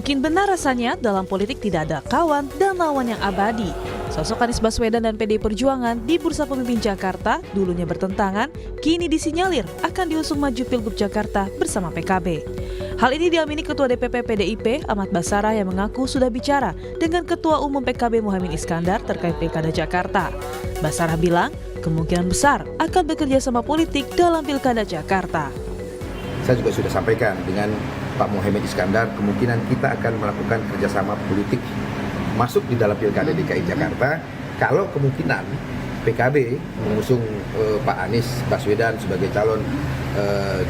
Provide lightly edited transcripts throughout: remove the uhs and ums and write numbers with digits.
Mungkin benar rasanya dalam politik tidak ada kawan dan lawan yang abadi. Sosok Anies Baswedan dan PDI Perjuangan di Bursa Pemimpin Jakarta dulunya bertentangan, kini disinyalir akan diusung maju Pilgub Jakarta bersama PKB. Hal ini diamini Ketua DPP PDIP Ahmad Basarah yang mengaku sudah bicara dengan Ketua Umum PKB Muhaimin Iskandar terkait Pilkada Jakarta. Basarah bilang kemungkinan besar akan bekerja sama politik dalam Pilkada Jakarta. Saya juga sudah sampaikan dengan Pak Muhaimin Iskandar, kemungkinan kita akan melakukan kerjasama politik masuk di dalam Pilkada DKI Jakarta. Kalau kemungkinan PKB mengusung Pak Anies Baswedan sebagai calon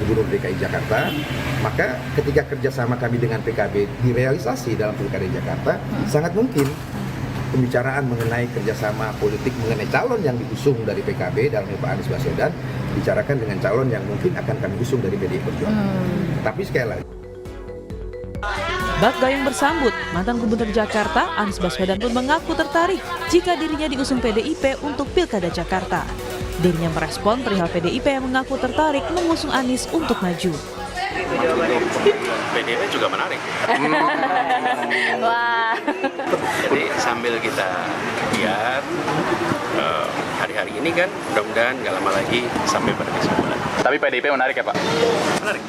Gubernur DKI Jakarta, maka ketika kerjasama kami dengan PKB direalisasi dalam Pilkada Jakarta, sangat mungkin pembicaraan mengenai kerjasama politik mengenai calon yang diusung dari PKB dalam Pak Anies Baswedan bicarakan dengan calon yang mungkin akan kami usung dari PDI Perjuangan. Tapi sekali lagi, bak gayung bersambut, mantan Gubernur Jakarta Anies Baswedan pun mengaku tertarik jika dirinya diusung PDIP untuk Pilkada Jakarta. Dirinya merespon perihal PDIP yang mengaku tertarik mengusung Anies untuk maju. PDIP juga menarik. Wah. Jadi sambil kita lihat hari-hari ini kan, mudah-mudahan nggak lama lagi sampai pada kesimpulan. Tapi PDIP menarik ya Pak? Menarik.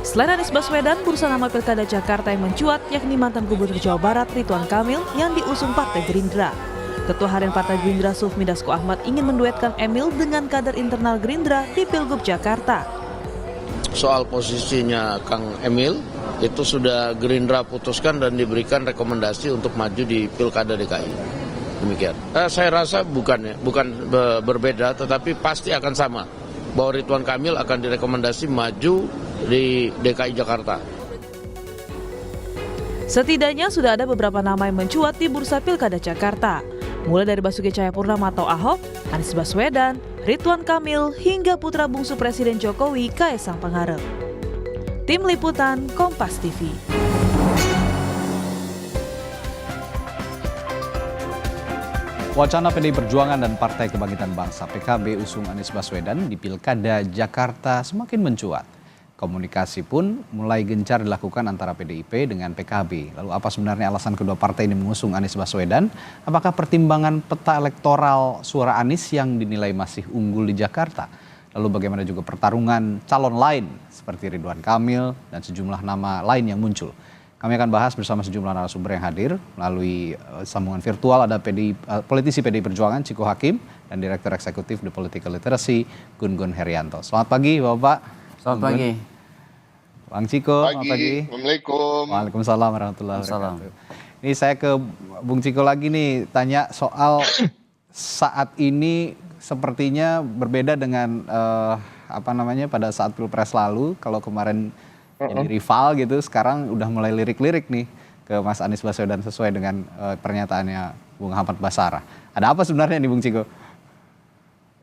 Selain Anies Baswedan, bursa nama Pilkada Jakarta yang mencuat yakni mantan Gubernur Jawa Barat Ridwan Kamil yang diusung Partai Gerindra. Ketua Harian Partai Gerindra Sufmi Dasko Ahmad ingin menduetkan Emil dengan kader internal Gerindra di Pilgub Jakarta. Soal posisinya Kang Emil itu sudah Gerindra putuskan dan diberikan rekomendasi untuk maju di Pilkada DKI. Demikian. Saya rasa bukan berbeda, tetapi pasti akan sama. Bahwa Ridwan Kamil akan direkomendasi maju di DKI Jakarta. Setidaknya sudah ada beberapa nama yang mencuat di bursa Pilkada Jakarta. Mulai dari Basuki Cahayapurnama atau Ahok, Anies Baswedan, Ridwan Kamil, hingga putra bungsu Presiden Jokowi, Kaesang Pangarep. Tim Liputan, Kompas TV. Wacana PDI Perjuangan dan Partai Kebangkitan Bangsa PKB usung Anies Baswedan di Pilkada Jakarta semakin mencuat. Komunikasi pun mulai gencar dilakukan antara PDIP dengan PKB. Lalu apa sebenarnya alasan kedua partai ini mengusung Anies Baswedan? Apakah pertimbangan peta elektoral suara Anies yang dinilai masih unggul di Jakarta? Lalu bagaimana juga pertarungan calon lain seperti Ridwan Kamil dan sejumlah nama lain yang muncul? Kami akan bahas bersama sejumlah narasumber yang hadir melalui sambungan virtual. Ada politisi PDI Perjuangan Ciko Hakim dan Direktur Eksekutif The Political Literacy Gun Gun Herianto. Selamat pagi Bapak. Selamat pagi. Bang Ciko, selamat pagi. Assalamualaikum. Waalaikumsalam warahmatullahi wabarakatuh. Ini saya ke Bung Ciko lagi nih, tanya soal saat ini sepertinya berbeda dengan pada saat Pilpres lalu. Kalau kemarin jadi rival gitu, sekarang udah mulai lirik-lirik nih ke Mas Anies Baswedan sesuai dengan pernyataannya Bung Ahmad Basarah. Ada apa sebenarnya nih Bung Ciko?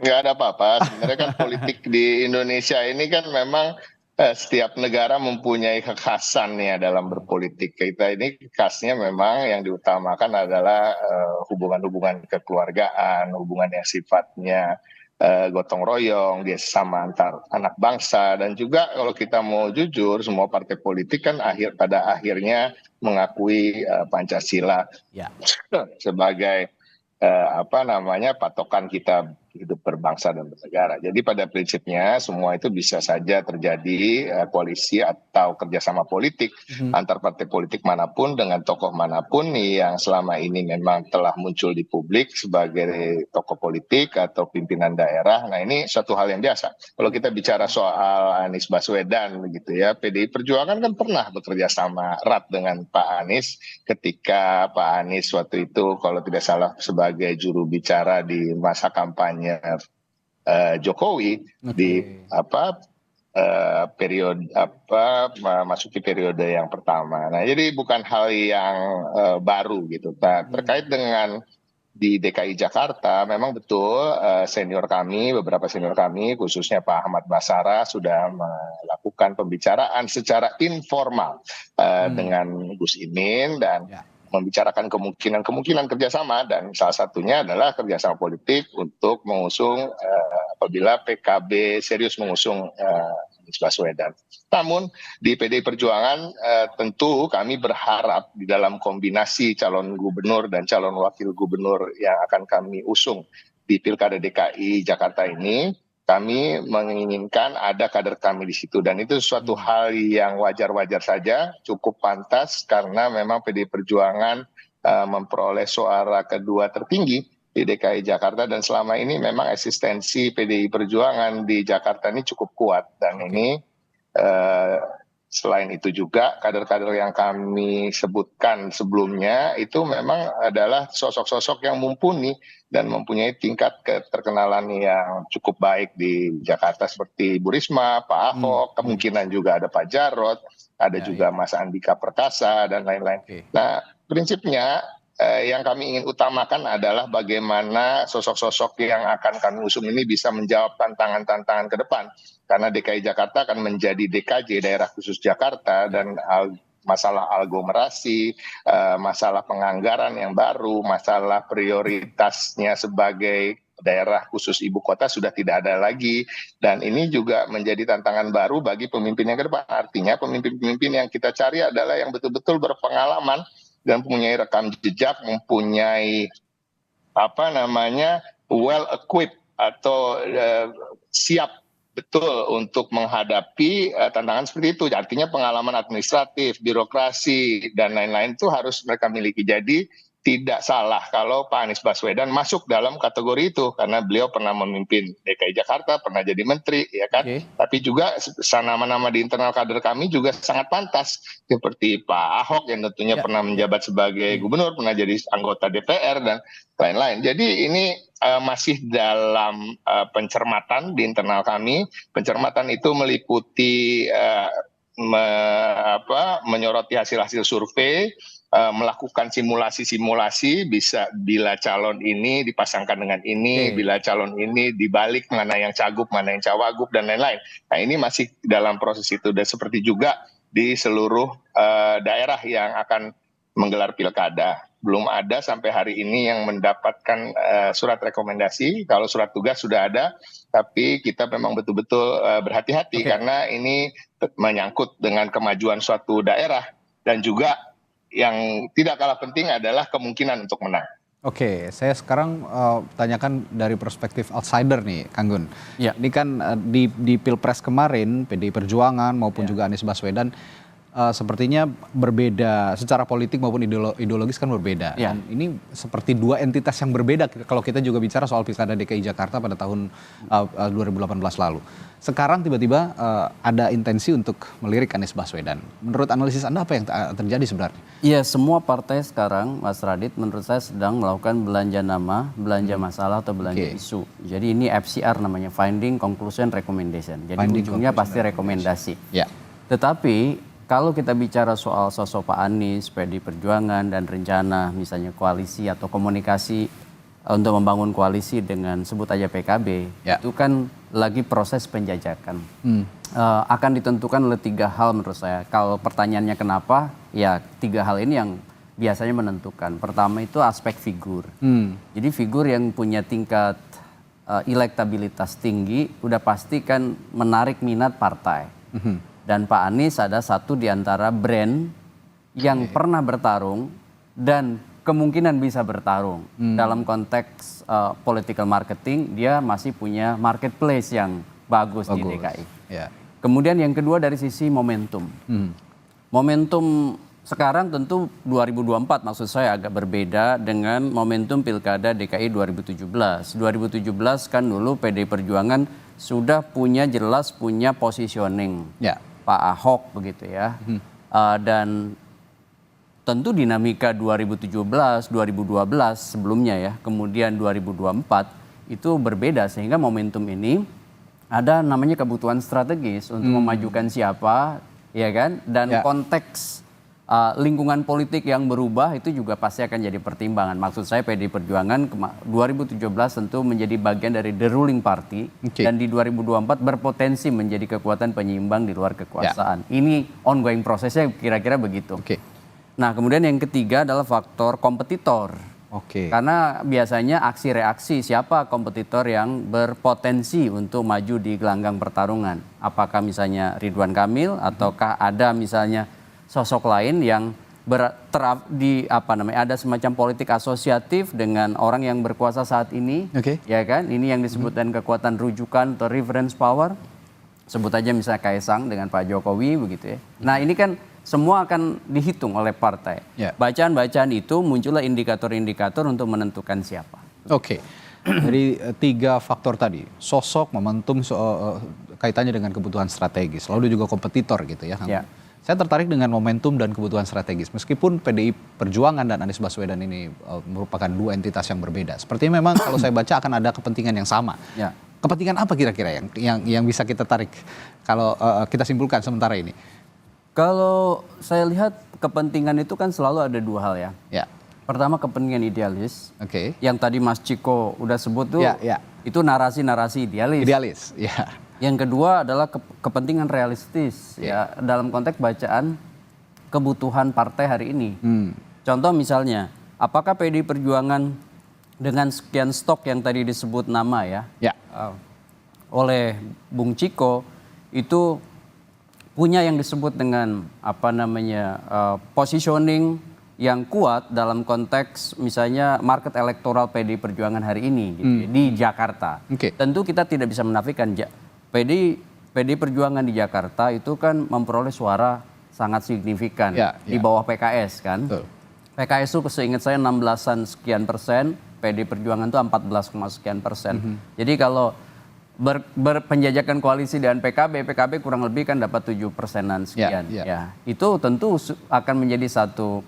Nggak ada apa-apa. Sebenarnya kan politik di Indonesia ini kan memang setiap negara mempunyai kekhasan ya dalam berpolitik. Kita ini khasnya memang yang diutamakan adalah hubungan-hubungan kekeluargaan, hubungan yang sifatnya gotong royong, dia sama antar anak bangsa, dan juga kalau kita mau jujur, semua partai politik kan pada akhirnya mengakui Pancasila sebagai patokan kita hidup berbangsa dan bernegara. Jadi pada prinsipnya semua itu bisa saja terjadi koalisi atau kerjasama politik antar partai politik manapun dengan tokoh manapun yang selama ini memang telah muncul di publik sebagai tokoh politik atau pimpinan daerah. Nah ini suatu hal yang biasa. Kalau kita bicara soal Anies Baswedan begitu ya, PDI Perjuangan kan pernah bekerja sama erat dengan Pak Anies ketika Pak Anies waktu itu kalau tidak salah sebagai juru bicara di masa kampanye Jokowi di masuki periode yang pertama. Nah, jadi bukan hal yang baru gitu. Nah, terkait dengan di DKI Jakarta, memang betul beberapa senior kami, khususnya Pak Ahmad Basarah sudah melakukan pembicaraan secara informal dengan Gus Imin dan membicarakan kemungkinan kerjasama, dan salah satunya adalah kerjasama politik untuk mengusung apabila PKB serius mengusung Anies Baswedan. Namun di PDI Perjuangan tentu kami berharap di dalam kombinasi calon gubernur dan calon wakil gubernur yang akan kami usung di Pilkada DKI Jakarta ini, kami menginginkan ada kader kami di situ, dan itu suatu hal yang wajar-wajar saja, cukup pantas karena memang PDI Perjuangan memperoleh suara kedua tertinggi di DKI Jakarta, dan selama ini memang eksistensi PDI Perjuangan di Jakarta ini cukup kuat, dan ini selain itu juga kader-kader yang kami sebutkan sebelumnya itu memang adalah sosok-sosok yang mumpuni dan mempunyai tingkat keterkenalan yang cukup baik di Jakarta, seperti Bu Risma, Pak Ahok, kemungkinan juga ada Pak Jarod, ada juga Mas Andika Perkasa dan lain-lain. Nah, prinsipnya yang kami ingin utamakan adalah bagaimana sosok-sosok yang akan kami usung ini bisa menjawab tantangan-tantangan ke depan. Karena DKI Jakarta akan menjadi DKJ, daerah khusus Jakarta, dan masalah aglomerasi, masalah penganggaran yang baru, masalah prioritasnya sebagai daerah khusus ibu kota sudah tidak ada lagi, dan ini juga menjadi tantangan baru bagi pemimpin yang ke depan. Artinya pemimpin-pemimpin yang kita cari adalah yang betul-betul berpengalaman dan mempunyai rekam jejak, mempunyai well equipped atau siap betul untuk menghadapi tantangan seperti itu. Artinya pengalaman administratif, birokrasi, dan lain-lain itu harus mereka miliki. Jadi tidak salah kalau Pak Anies Baswedan masuk dalam kategori itu, karena beliau pernah memimpin DKI Jakarta, pernah jadi menteri, ya kan. Tapi juga nama-nama di internal kader kami juga sangat pantas, seperti Pak Ahok yang tentunya pernah menjabat sebagai gubernur, pernah jadi anggota DPR dan lain-lain. Jadi ini masih dalam pencermatan di internal kami. Pencermatan itu meliputi menyoroti hasil-hasil survei, melakukan simulasi-simulasi, bisa bila calon ini dipasangkan dengan ini, bila calon ini dibalik, mana yang cagup, mana yang cawagup, dan lain-lain. Nah, ini masih dalam proses itu, dan seperti juga di seluruh daerah yang akan menggelar pilkada. Belum ada sampai hari ini yang mendapatkan surat rekomendasi. Kalau surat tugas sudah ada, tapi kita memang betul-betul berhati-hati karena ini menyangkut dengan kemajuan suatu daerah, dan juga yang tidak kalah penting adalah kemungkinan untuk menang. Oke, saya sekarang tanyakan dari perspektif outsider nih, Kang Gun. Ini kan di Pilpres kemarin, PDI Perjuangan maupun juga Anies Baswedan sepertinya berbeda secara politik maupun ideologis kan berbeda. Dan ini seperti dua entitas yang berbeda kalau kita juga bicara soal Pilkada DKI Jakarta pada tahun 2018 lalu. Sekarang tiba-tiba ada intensi untuk melirik Anies Baswedan. Menurut analisis Anda apa yang terjadi sebenarnya? Iya, semua partai sekarang, Mas Radit, menurut saya sedang melakukan belanja nama, belanja masalah atau belanja isu. Jadi ini FCR namanya, Finding, Conclusion, Recommendation. Jadi ujungnya pasti rekomendasi. Tetapi kalau kita bicara soal sosok Pak Anies, PDI Perjuangan, dan rencana misalnya koalisi atau komunikasi untuk membangun koalisi dengan sebut aja PKB, itu kan lagi proses penjajakan. Akan ditentukan oleh 3 hal menurut saya. Kalau pertanyaannya kenapa, ya 3 hal ini yang biasanya menentukan. Pertama itu aspek figur. Jadi figur yang punya tingkat elektabilitas tinggi udah pasti kan menarik minat partai. Dan Pak Anies ada satu di antara brand yang pernah bertarung dan kemungkinan bisa bertarung. Dalam konteks political marketing, dia masih punya marketplace yang bagus di DKI. Kemudian yang kedua dari sisi momentum. Momentum sekarang tentu 2024 maksud saya agak berbeda dengan momentum Pilkada DKI 2017. 2017 kan dulu PDI Perjuangan sudah jelas punya positioning. Pak Ahok begitu ya. Dan tentu dinamika 2017, 2012 sebelumnya ya, kemudian 2024 itu berbeda sehingga momentum ini ada namanya kebutuhan strategis untuk memajukan siapa, ya kan? Dan konteks lingkungan politik yang berubah itu juga pasti akan jadi pertimbangan. Maksud saya PDI Perjuangan 2017 tentu menjadi bagian dari the ruling party dan di 2024 berpotensi menjadi kekuatan penyeimbang di luar kekuasaan. Ini ongoing prosesnya kira-kira begitu. Nah, kemudian yang ketiga adalah faktor kompetitor. Oke. Karena biasanya aksi reaksi siapa kompetitor yang berpotensi untuk maju di gelanggang pertarungan. Apakah misalnya Ridwan Kamil ataukah ada misalnya sosok lain yang ada semacam politik asosiatif dengan orang yang berkuasa saat ini. Oke. Ya kan? Ini yang disebutkan kekuatan rujukan atau reference power. Sebut aja misalnya Kaisang dengan Pak Jokowi begitu ya. Nah, ini kan semua akan dihitung oleh partai. Ya. Bacaan-bacaan itu muncullah indikator-indikator untuk menentukan siapa. Oke. Dari 3 faktor tadi, sosok, momentum, kaitannya dengan kebutuhan strategis, lalu juga kompetitor gitu ya. Ya. Saya tertarik dengan momentum dan kebutuhan strategis. Meskipun PDI Perjuangan dan Anies Baswedan ini merupakan 2 entitas yang berbeda. Sepertinya memang kalau saya baca akan ada kepentingan yang sama. Ya. Kepentingan apa kira-kira yang bisa kita tarik kalau kita simpulkan sementara ini? Kalau saya lihat kepentingan itu kan selalu ada 2 hal ya. Ya. Pertama kepentingan idealis. Oke. Yang tadi Mas Ciko udah sebut tuh, Ya. itu narasi-narasi idealis. Idealis, ya. Yang kedua adalah kepentingan realistis ya dalam konteks bacaan kebutuhan partai hari ini. Contoh misalnya, apakah PDI Perjuangan dengan sekian stok yang tadi disebut nama Ya. oleh Bung Ciko itu punya yang disebut dengan positioning yang kuat dalam konteks misalnya market elektoral PDI Perjuangan hari ini gitu ya, di Jakarta. Oke. Tentu kita tidak bisa menafikan PDI Perjuangan di Jakarta itu kan memperoleh suara sangat signifikan di bawah PKS kan. Betul. PKS itu seingat saya 16-an sekian persen, PDI Perjuangan itu 14, sekian persen. Jadi kalau berpenjajakan koalisi dengan PKB kurang lebih kan dapat 7%-an sekian. Ya, itu tentu akan menjadi satu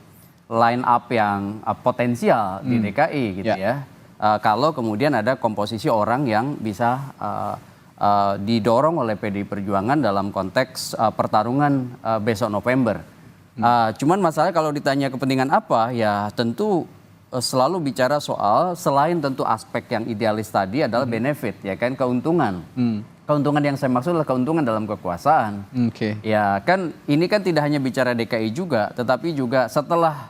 line up yang potensial di DKI gitu ya. Kalau kemudian ada komposisi orang yang bisa didorong oleh PDI Perjuangan dalam konteks pertarungan besok November. Cuman masalahnya kalau ditanya kepentingan apa, ya tentu selalu bicara soal selain tentu aspek yang idealis tadi adalah benefit ya kan, keuntungan. Keuntungan yang saya maksud adalah keuntungan dalam kekuasaan. Oke. Ya kan ini kan tidak hanya bicara DKI juga, tetapi juga setelah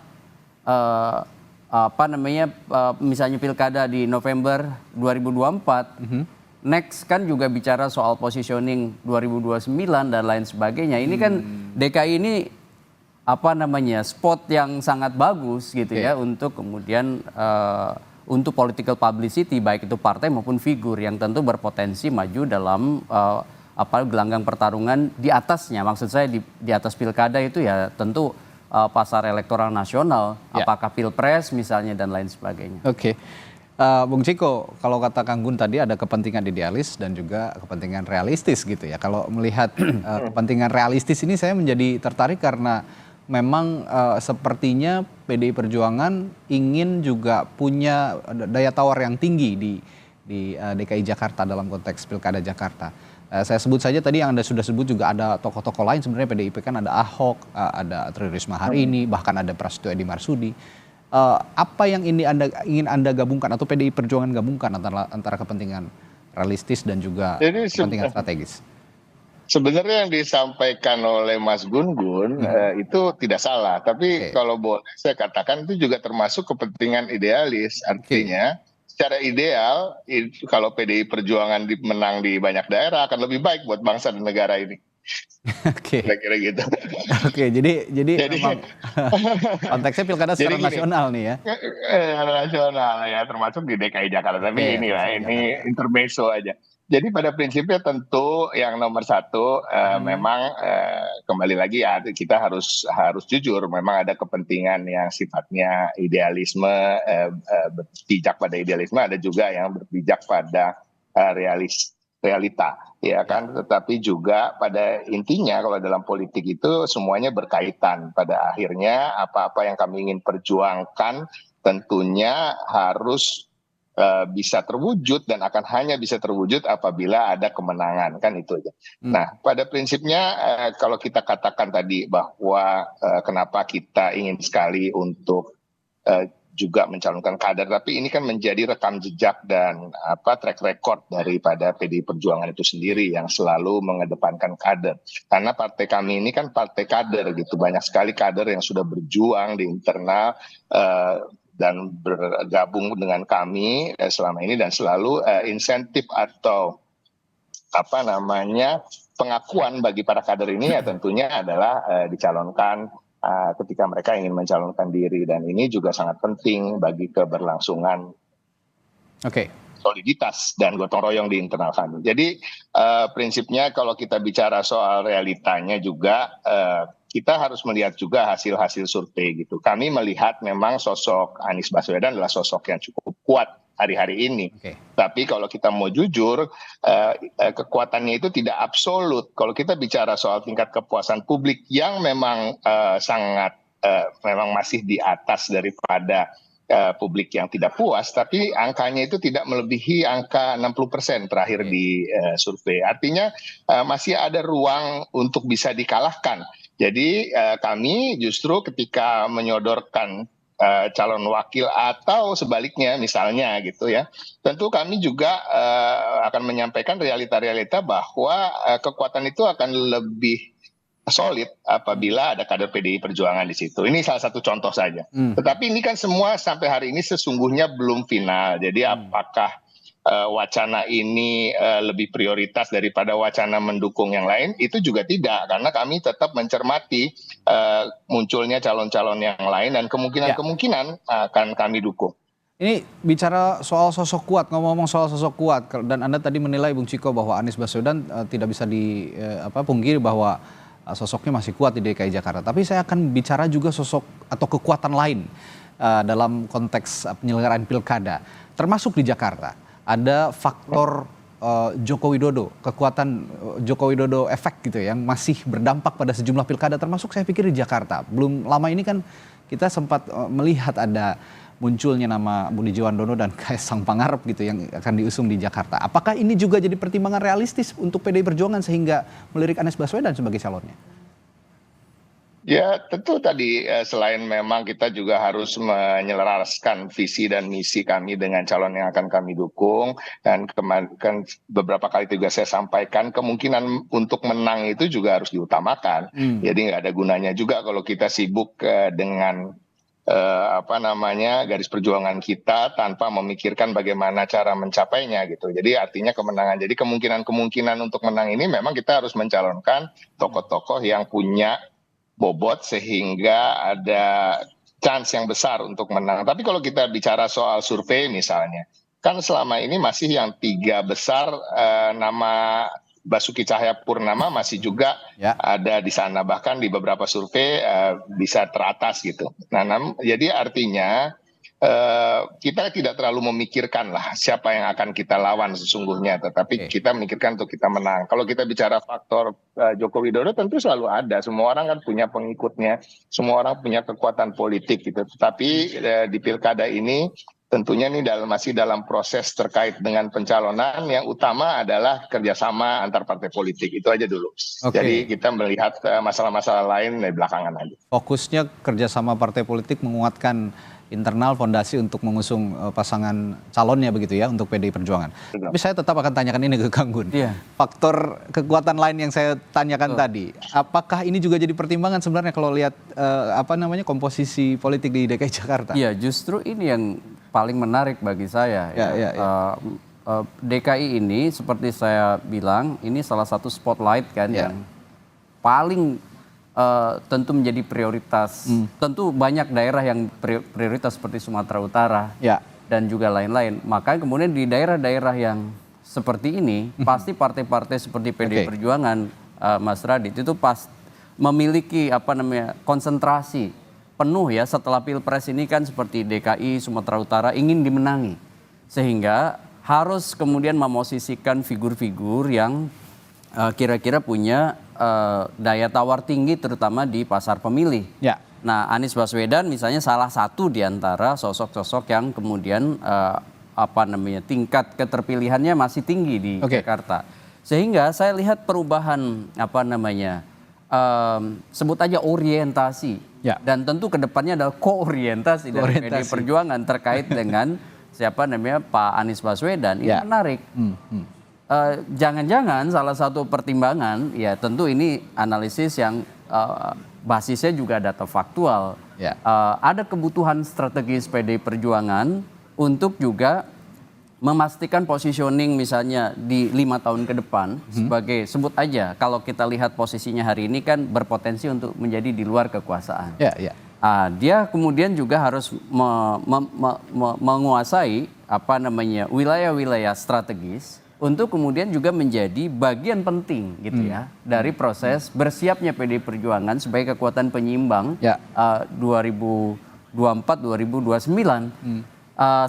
misalnya pilkada di November 2024, next kan juga bicara soal positioning 2029 dan lain sebagainya. Ini kan DKI ini spot yang sangat bagus gitu ya untuk kemudian untuk political publicity baik itu partai maupun figur yang tentu berpotensi maju dalam gelanggang pertarungan di atasnya. Maksud saya di atas pilkada itu ya tentu pasar elektoral nasional, apakah pilpres misalnya dan lain sebagainya. Oke. Bung Ciko, kalau kata Kang Gun tadi ada kepentingan idealis dan juga kepentingan realistis gitu ya. Kalau melihat kepentingan realistis ini saya menjadi tertarik karena memang sepertinya PDI Perjuangan ingin juga punya daya tawar yang tinggi di DKI Jakarta dalam konteks Pilkada Jakarta. Saya sebut saja tadi yang Anda sudah sebut juga ada tokoh-tokoh lain sebenarnya PDIP kan ada Ahok, ada Tri Risma hari ini, bahkan ada Prasetyo Edi Marsudi. Apa yang ini ingin Anda gabungkan atau PDI Perjuangan gabungkan antara kepentingan realistis dan juga kepentingan strategis? Sebenarnya yang disampaikan oleh Mas Gun-Gun itu tidak salah, tapi kalau boleh saya katakan itu juga termasuk kepentingan idealis. Artinya secara ideal kalau PDI Perjuangan menang di banyak daerah akan lebih baik buat bangsa dan negara ini. Oke. Kira-kira gitu. Oke, jadi memang konteksnya pilkada secara nasional nih ya. Nasional ya, termasuk di DKI Jakarta. Tapi ini intermezzo aja. Jadi pada prinsipnya tentu yang nomor satu memang kembali lagi ya kita harus jujur, memang ada kepentingan yang sifatnya idealisme, berpijak pada idealisme, ada juga yang berpijak pada realita, ya kan. Tetapi juga pada intinya kalau dalam politik itu semuanya berkaitan. Pada akhirnya apa-apa yang kami ingin perjuangkan tentunya harus bisa terwujud dan akan hanya bisa terwujud apabila ada kemenangan, kan itu aja. Nah, pada prinsipnya kalau kita katakan tadi bahwa kenapa kita ingin sekali untuk juga mencalonkan kader, tapi ini kan menjadi rekam jejak dan track record daripada PDI Perjuangan itu sendiri yang selalu mengedepankan kader. Karena partai kami ini kan partai kader gitu, banyak sekali kader yang sudah berjuang di internal dan bergabung dengan kami selama ini, dan selalu insentif atau pengakuan bagi para kader ini ya tentunya adalah dicalonkan ketika mereka ingin mencalonkan diri, dan ini juga sangat penting bagi keberlangsungan soliditas dan gotong royong di internal kami. Jadi prinsipnya kalau kita bicara soal realitanya juga kita harus melihat juga hasil-hasil survei gitu. Kami melihat memang sosok Anies Baswedan adalah sosok yang cukup kuat hari-hari ini. Tapi kalau kita mau jujur, kekuatannya itu tidak absolut. Kalau kita bicara soal tingkat kepuasan publik yang memang sangat memang masih di atas daripada publik yang tidak puas, tapi angkanya itu tidak melebihi angka 60% terakhir di survei. Artinya masih ada ruang untuk bisa dikalahkan. Jadi kami justru ketika menyodorkan calon wakil atau sebaliknya misalnya gitu ya, tentu kami juga akan menyampaikan realita-realita bahwa kekuatan itu akan lebih solid apabila ada kader PDI Perjuangan di situ. Ini salah satu contoh saja. Tetapi ini kan semua sampai hari ini sesungguhnya belum final. Jadi apakah wacana ini lebih prioritas daripada wacana mendukung yang lain, itu juga tidak, karena kami tetap mencermati munculnya calon-calon yang lain dan kemungkinan akan kami dukung. Ini bicara soal sosok kuat, ngomong-ngomong soal sosok kuat, dan Anda tadi menilai Bung Ciko bahwa Anies Baswedan tidak bisa dipungkiri bahwa sosoknya masih kuat di DKI Jakarta. Tapi saya akan bicara juga sosok atau kekuatan lain dalam konteks penyelenggaraan pilkada, termasuk di Jakarta. Ada faktor Joko Widodo, kekuatan Joko Widodo efek gitu yang masih berdampak pada sejumlah pilkada, termasuk saya pikir di Jakarta. Belum lama ini kan kita sempat melihat ada munculnya nama Budi Jiwandono dan Kaisang Pangarep gitu yang akan diusung di Jakarta. Apakah ini juga jadi pertimbangan realistis untuk PDI Perjuangan sehingga melirik Anies Baswedan sebagai calonnya? Ya tentu tadi selain memang kita juga harus menyelaraskan visi dan misi kami dengan calon yang akan kami dukung, dan kemarin beberapa kali juga saya sampaikan kemungkinan untuk menang itu juga harus diutamakan. Jadi nggak ada gunanya juga kalau kita sibuk dengan garis perjuangan kita tanpa memikirkan bagaimana cara mencapainya gitu. Jadi artinya kemenangan. Jadi kemungkinan untuk menang ini memang kita harus mencalonkan tokoh-tokoh yang punya bobot sehingga ada chance yang besar untuk menang. Tapi kalau kita bicara soal survei misalnya, kan selama ini masih yang 3 besar nama Basuki Cahayapurnama masih juga ada di sana, bahkan di beberapa survei bisa teratas gitu. Jadi artinya kita tidak terlalu memikirkan lah siapa yang akan kita lawan sesungguhnya, tetapi kita memikirkan untuk kita menang. Kalau kita bicara faktor Joko Widodo tentu selalu ada, semua orang kan punya pengikutnya, semua orang punya kekuatan politik gitu. Tetapi di pilkada ini tentunya ini masih dalam proses terkait dengan pencalonan, yang utama adalah kerjasama antar partai politik, itu aja dulu. Jadi kita melihat masalah-masalah lain dari belakangan aja. Fokusnya Kerjasama partai politik menguatkan internal fondasi untuk mengusung pasangan calonnya begitu ya untuk PDI Perjuangan. Tapi saya tetap akan tanyakan ini ke Kang Gun. Faktor kekuatan lain yang saya tanyakan tadi, apakah ini juga jadi pertimbangan sebenarnya kalau lihat komposisi politik di DKI Jakarta? Iya, justru ini yang paling menarik bagi saya. DKI ini seperti saya bilang, ini salah satu spotlight kan yang paling tentu menjadi prioritas. Tentu banyak daerah yang prioritas seperti Sumatera Utara dan juga lain-lain. Maka kemudian di daerah-daerah yang seperti ini pasti partai-partai seperti PDI Perjuangan, Mas Radit, itu memiliki konsentrasi penuh ya setelah Pilpres ini kan seperti DKI, Sumatera Utara ingin dimenangi. Sehingga harus kemudian memosisikan figur-figur yang kira-kira punya daya tawar tinggi terutama di pasar pemilih. Nah, Anies Baswedan misalnya salah satu di antara sosok-sosok yang kemudian tingkat keterpilihannya masih tinggi di Jakarta. Sehingga saya lihat perubahan sebut aja orientasi Ya. Dan tentu kedepannya adalah koorientasi dari PDI Perjuangan terkait dengan siapa namanya Pak Anies Baswedan. Ini menarik. Jangan-jangan salah satu pertimbangan, ya tentu ini analisis yang basisnya juga data faktual. Ada kebutuhan strategis PDI Perjuangan untuk juga memastikan positioning misalnya di 5 tahun ke depan sebagai, sebut aja kalau kita lihat posisinya hari ini kan berpotensi untuk menjadi di luar kekuasaan. Dia kemudian juga harus menguasai apa namanya wilayah-wilayah strategis untuk kemudian juga menjadi bagian penting gitu ya dari proses bersiapnya PDI Perjuangan sebagai kekuatan penyimbang 2024-2029.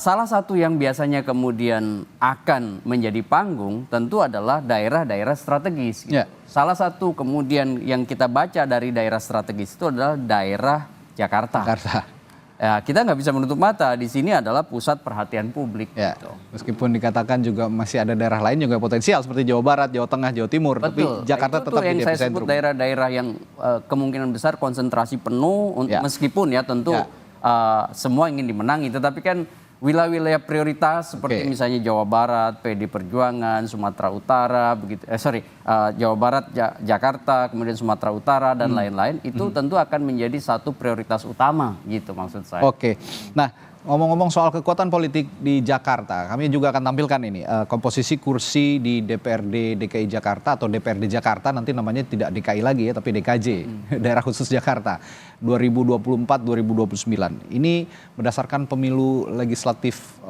Salah satu yang biasanya kemudian akan menjadi panggung tentu adalah daerah-daerah strategis. Gitu. Salah satu kemudian yang kita baca dari daerah strategis itu adalah daerah Jakarta. Ya, kita nggak bisa menutup mata, di sini adalah pusat perhatian publik. Gitu. Meskipun dikatakan juga masih ada daerah lain juga potensial seperti Jawa Barat, Jawa Tengah, Jawa Timur. Betul. Tapi Jakarta tetap yang jadi saya sebut daerah-daerah yang kemungkinan besar konsentrasi penuh, meskipun ya tentu semua ingin dimenangi, tetapi kan wilayah-wilayah prioritas seperti misalnya Jawa Barat, PDI Perjuangan, Sumatera Utara, Jawa Barat, Jakarta, kemudian Sumatera Utara dan lain-lain itu tentu akan menjadi satu prioritas utama gitu maksud saya. Nah, ngomong-ngomong soal kekuatan politik di Jakarta, kami juga akan tampilkan ini komposisi kursi di DPRD DKI Jakarta atau DPRD Jakarta, nanti namanya tidak DKI lagi ya, tapi DKJ, Daerah Khusus Jakarta 2024-2029. Ini berdasarkan pemilu legislatif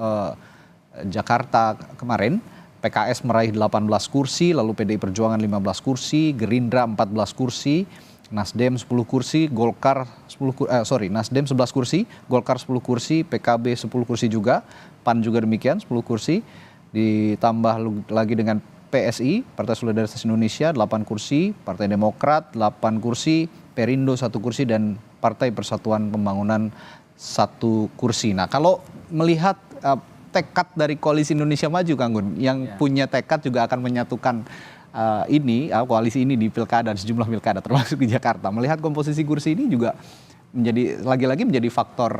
Jakarta kemarin, PKS meraih 18 kursi, lalu PDI Perjuangan 15 kursi, Gerindra 14 kursi, Nasdem 10 kursi, Nasdem 11 kursi, Golkar 10 kursi, PKB 10 kursi juga, PAN juga demikian 10 kursi, ditambah lagi dengan PSI, Partai Solidaritas Indonesia 8 kursi, Partai Demokrat 8 kursi, Perindo 1 kursi, dan Partai Persatuan Pembangunan 1 kursi. Nah, kalau melihat tekad dari Koalisi Indonesia Maju, Kang Gun, yang punya tekad juga akan menyatukan koalisi ini di pilkada, sejumlah pilkada termasuk di Jakarta. Melihat komposisi kursi ini juga menjadi lagi-lagi menjadi faktor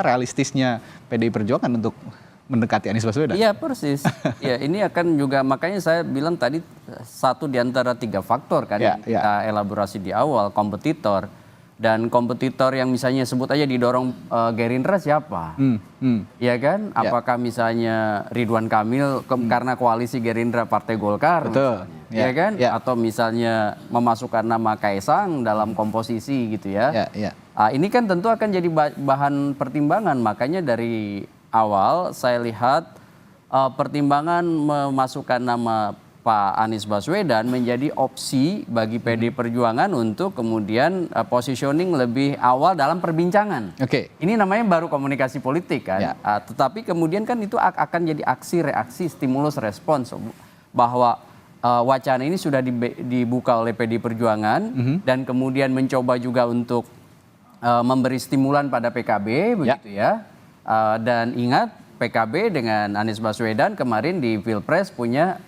realistisnya PDI Perjuangan untuk mendekati Anies Baswedan. Iya persis. Ya ini akan juga, makanya saya bilang tadi satu di antara 3 faktor kan yang kita elaborasi di awal, kompetitor. Dan kompetitor yang misalnya sebut aja didorong Gerindra siapa? Ya kan? Apakah misalnya Ridwan Kamil karena koalisi Gerindra Partai Golkar? Betul. Ya kan? Atau misalnya memasukkan nama Kaisang dalam komposisi gitu ya. Ini kan tentu akan jadi bahan pertimbangan. Makanya dari awal saya lihat pertimbangan memasukkan nama Pak Anies Baswedan menjadi opsi bagi PDI Perjuangan untuk kemudian positioning lebih awal dalam perbincangan. Ini namanya baru komunikasi politik kan. Tetapi kemudian kan itu akan jadi aksi reaksi stimulus respons bahwa wacana ini sudah dibuka oleh PDI Perjuangan dan kemudian mencoba juga untuk memberi stimulan pada PKB begitu ya. Dan ingat PKB dengan Anies Baswedan kemarin di Pilpres punya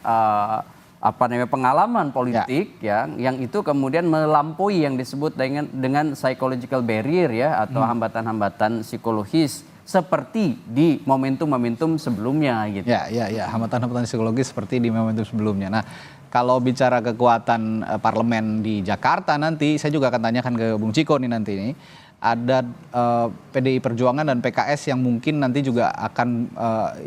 pengalaman politik yang itu kemudian melampaui yang disebut dengan psychological barrier ya atau hambatan-hambatan psikologis seperti di momentum-momentum sebelumnya gitu. Hambatan-hambatan psikologis seperti di momentum sebelumnya. Nah, kalau bicara kekuatan parlemen di Jakarta nanti, saya juga akan tanyakan ke Bung Ciko nih nanti nih. Ada PDI Perjuangan dan PKS yang mungkin nanti juga akan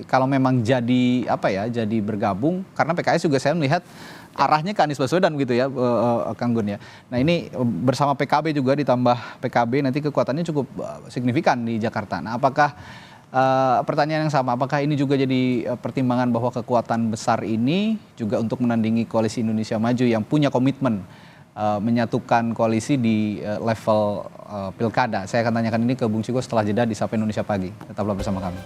kalau memang jadi jadi bergabung, karena PKS juga saya melihat arahnya ke Anies Baswedan gitu ya, Kang Gun ya. Nah ini bersama PKB juga ditambah PKB nanti kekuatannya cukup signifikan di Jakarta. Nah apakah pertanyaan yang sama, apakah ini juga jadi pertimbangan bahwa kekuatan besar ini juga untuk menandingi Koalisi Indonesia Maju yang punya komitmen menyatukan koalisi di level pilkada? Saya akan tanyakan ini ke Bung Ciko setelah jeda di Sapa Indonesia Pagi. Tetaplah bersama kami.